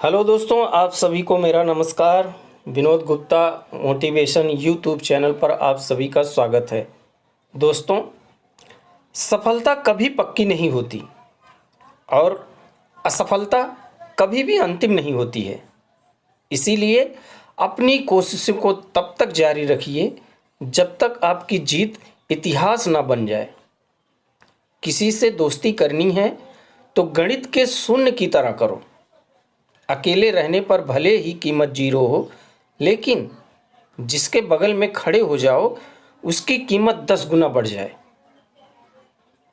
Hello दोस्तों, आप सभी को मेरा नमस्कार। Vinod Gupta motivation YouTube channel पर आप सभी का स्वागत है। दोस्तों, सफलता कभी पक्की नहीं होती और असफलता कभी भी अंतिम नहीं होती है। इसीलिए अपनी कोशिशों को तब तक जारी रखिए जब तक आपकी जीत इतिहास ना बन जाए। किसी से दोस्ती करनी है तो गणित के शून्य की तरह करो। अकेले रहने पर भले ही कीमत 0 हो, लेकिन जिसके बगल में खड़े हो जाओ उसकी कीमत 10 गुना बढ़ जाए।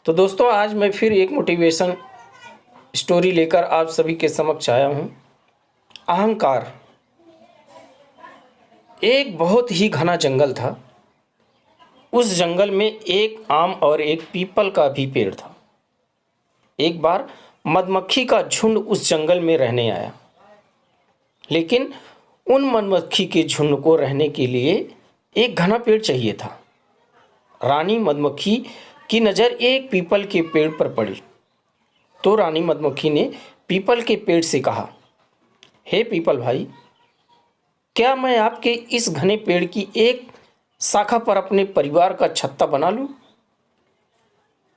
तो दोस्तों, आज मैं फिर एक मोटिवेशन स्टोरी लेकर आप सभी के समक्ष आया हूँ। अहंकार। एक बहुत ही घना जंगल था। उस जंगल में एक आम और एक पीपल का भी पेड़ था। एक बार मधुमक्खी का झुंड उस जंगल में रहने आया, लेकिन उन मधुमक्खी के झुंड को रहने के लिए एक घना पेड़ चाहिए था। रानी मधुमक्खी की नज़र एक पीपल के पेड़ पर पड़ी, तो रानी मधुमक्खी ने पीपल के पेड़ से कहा, हे पीपल भाई, क्या मैं आपके इस घने पेड़ की एक शाखा पर अपने परिवार का छत्ता बना लूं?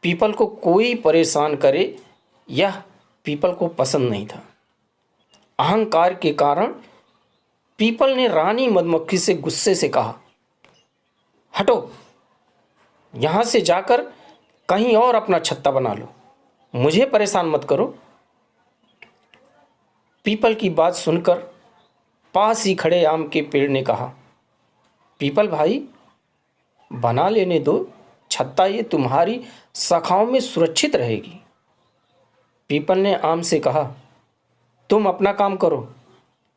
पीपल को कोई परेशान करे यह पीपल को पसंद नहीं था। अहंकार के कारण पीपल ने रानी मधुमक्खी से गुस्से से कहा, हटो, यहाँ से जाकर कहीं और अपना छत्ता बना लो, मुझे परेशान मत करो। पीपल की बात सुनकर पास ही खड़े आम के पेड़ ने कहा, पीपल भाई, बना लेने दो छत्ता, ये तुम्हारी शाखाओं में सुरक्षित रहेगी। पीपल ने आम से कहा, तुम अपना काम करो,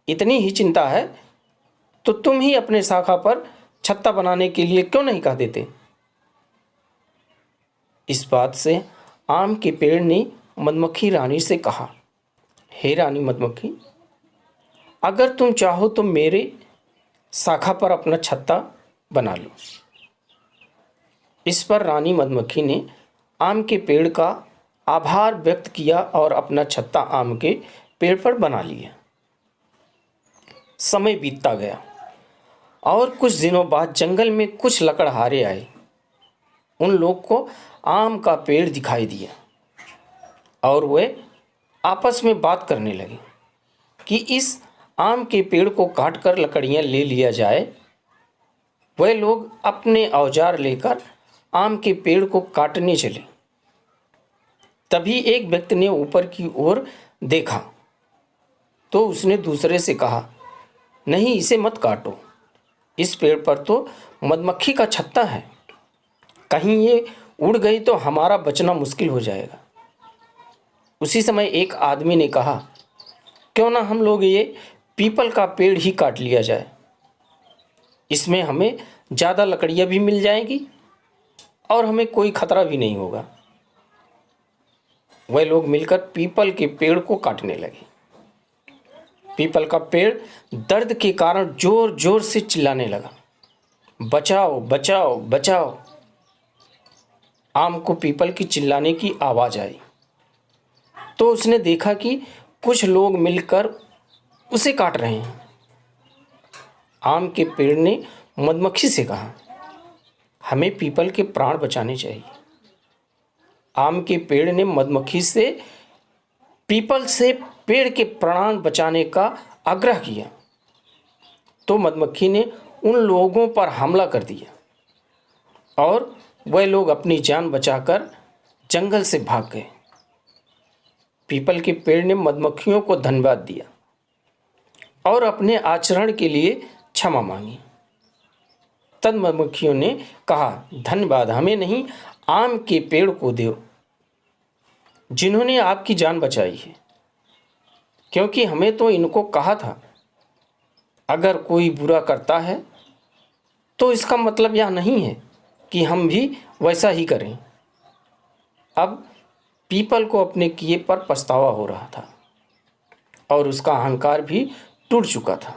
इतनी ही चिंता है तो तुम ही अपने शाखा पर छत्ता बनाने के लिए क्यों नहीं कह देते? इस बात से आम के पेड़ ने मधुमक्खी रानी से कहा, हे रानी मधुमक्खी, अगर तुम चाहो तो मेरे शाखा पर अपना छत्ता बना लो। इस पर रानी मधुमक्खी ने आम के पेड़ का आभार व्यक्त किया और अपना छत्ता आम के पेड़ पर बना लिया। समय बीतता गया और कुछ दिनों बाद जंगल में कुछ लकड़हारे आए। उन लोग को आम का पेड़ दिखाई दिया और वे आपस में बात करने लगे कि इस आम के पेड़ को काटकर लकड़ियां ले लिया जाए। वे लोग अपने औजार लेकर आम के पेड़ को काटने चले। तभी एक व्यक्ति ने ऊपर की ओर देखा तो उसने दूसरे से कहा, नहीं, इसे मत काटो, इस पेड़ पर तो मधुमक्खी का छत्ता है, कहीं ये उड़ गई तो हमारा बचना मुश्किल हो जाएगा। उसी समय एक आदमी ने कहा, क्यों ना हम लोग ये पीपल का पेड़ ही काट लिया जाए, इसमें हमें ज़्यादा लकड़ियाँ भी मिल जाएंगी और हमें कोई खतरा भी नहीं होगा। वह लोग मिलकर पीपल के पेड़ को काटने लगे। पीपल का पेड़ दर्द के कारण जोर जोर से चिल्लाने लगा, बचाओ बचाओ बचाओ। आम को पीपल की चिल्लाने की आवाज़ आई तो उसने देखा कि कुछ लोग मिलकर उसे काट रहे हैं। आम के पेड़ ने मधुमक्खी से कहा, हमें पीपल के प्राण बचाने चाहिए। आम के पेड़ ने मधुमक्खी से पीपल से पेड़ के प्राण बचाने का आग्रह किया तो मधुमक्खी ने उन लोगों पर हमला कर दिया और वह लोग अपनी जान बचाकर जंगल से भाग गए। पीपल के पेड़ ने मधुमक्खियों को धन्यवाद दिया और अपने आचरण के लिए क्षमा मांगी। तब मधुमक्खियों ने कहा, धन्यवाद हमें नहीं, आम के पेड़ को दो जिन्होंने आपकी जान बचाई है, क्योंकि हमें तो इनको कहा था अगर कोई बुरा करता है तो इसका मतलब यह नहीं है कि हम भी वैसा ही करें। अब पीपल को अपने किए पर पछतावा हो रहा था और उसका अहंकार भी टूट चुका था।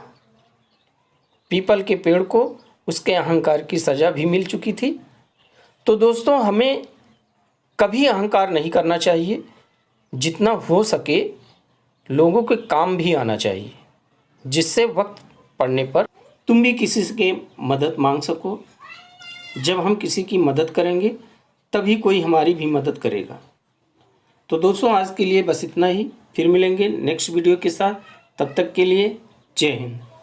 पीपल के पेड़ को उसके अहंकार की सज़ा भी मिल चुकी थी। तो दोस्तों, हमें कभी अहंकार नहीं करना चाहिए। जितना हो सके लोगों के काम भी आना चाहिए, जिससे वक्त पड़ने पर तुम भी किसी से मदद मांग सको। जब हम किसी की मदद करेंगे तभी कोई हमारी भी मदद करेगा। तो दोस्तों आज के लिए बस इतना ही, फिर मिलेंगे नेक्स्ट वीडियो के साथ। तब तक के लिए जय हिंद।